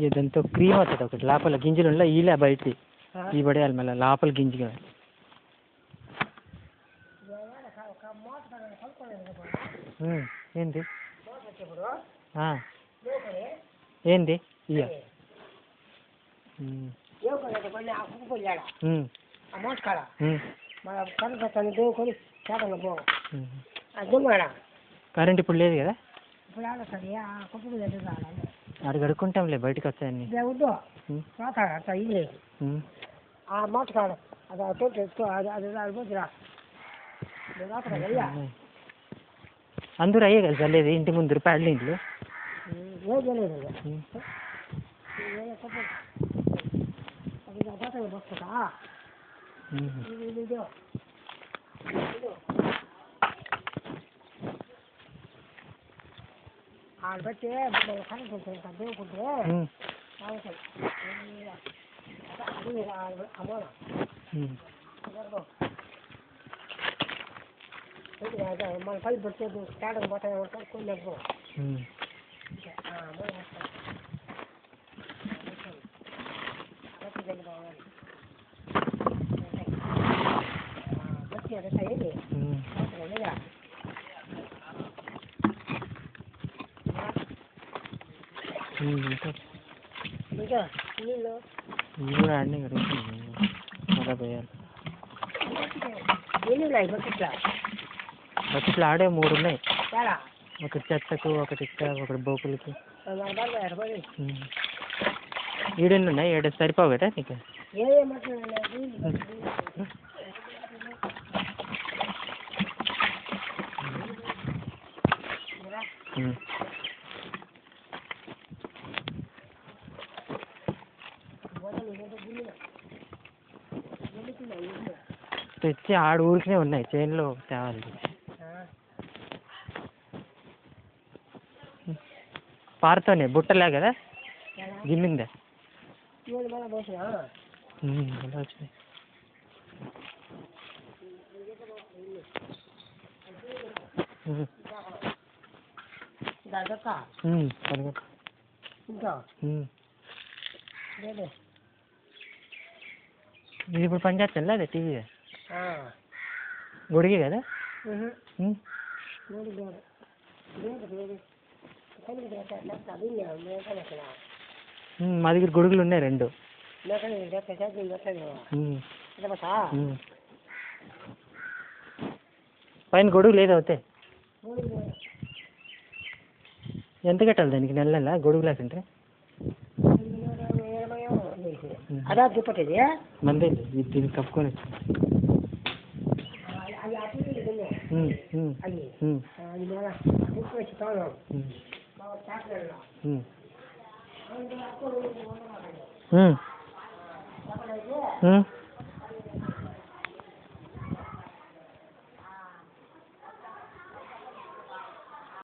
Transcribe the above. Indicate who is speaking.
Speaker 1: ఇదంతా క్రీమ్ వస్తుంది ఒకటి లోపల గింజలు ఉండే ఇలా బయటికి ఈ పడేయాలి మళ్ళీ లోపల గింజగా ఏంటి ఏంది ఇయ్య కరెంట్ ఇప్పుడు లేదు కదా అది కడుక్కుంటాంలే బయటకు వస్తాయని అందరూ అయ్యే కదా చల్లేదు ఇంటి ముందు ప్యాడ్లు ఇంట్లో
Speaker 2: బట్టి దేవుకుంటే మన పై పడితే తేడా పోతాయి కొన్ని
Speaker 1: కూడా ఆడినాయి కదా మళ్ళా పోయాలి బకెట్లు ఆడే 3 ఉన్నాయి ఒకటి చెత్తకు ఒకటి ఒకటి బోకులకి ఈడెన్ని ఉన్నాయి 7 సరిపోవు కదా నీకు తెచ్చి ఆడ ఊరికినే ఉన్నాయి చేనులో తేవాలి పారుతానే బుట్టలే కదా గిమ్మిందా వచ్చినాయి ఇది ఇప్పుడు పని చేస్తాను లేదా టీవీ గొడిగే కదా మా దగ్గర గొడుగులు ఉన్నాయి 2 పైన గొడుగు లేదు అవుతాయి ఎంత కట్టాలి దానికి నెల గొడుగు లేకుంటే మంది దీన్ని కప్పుకొని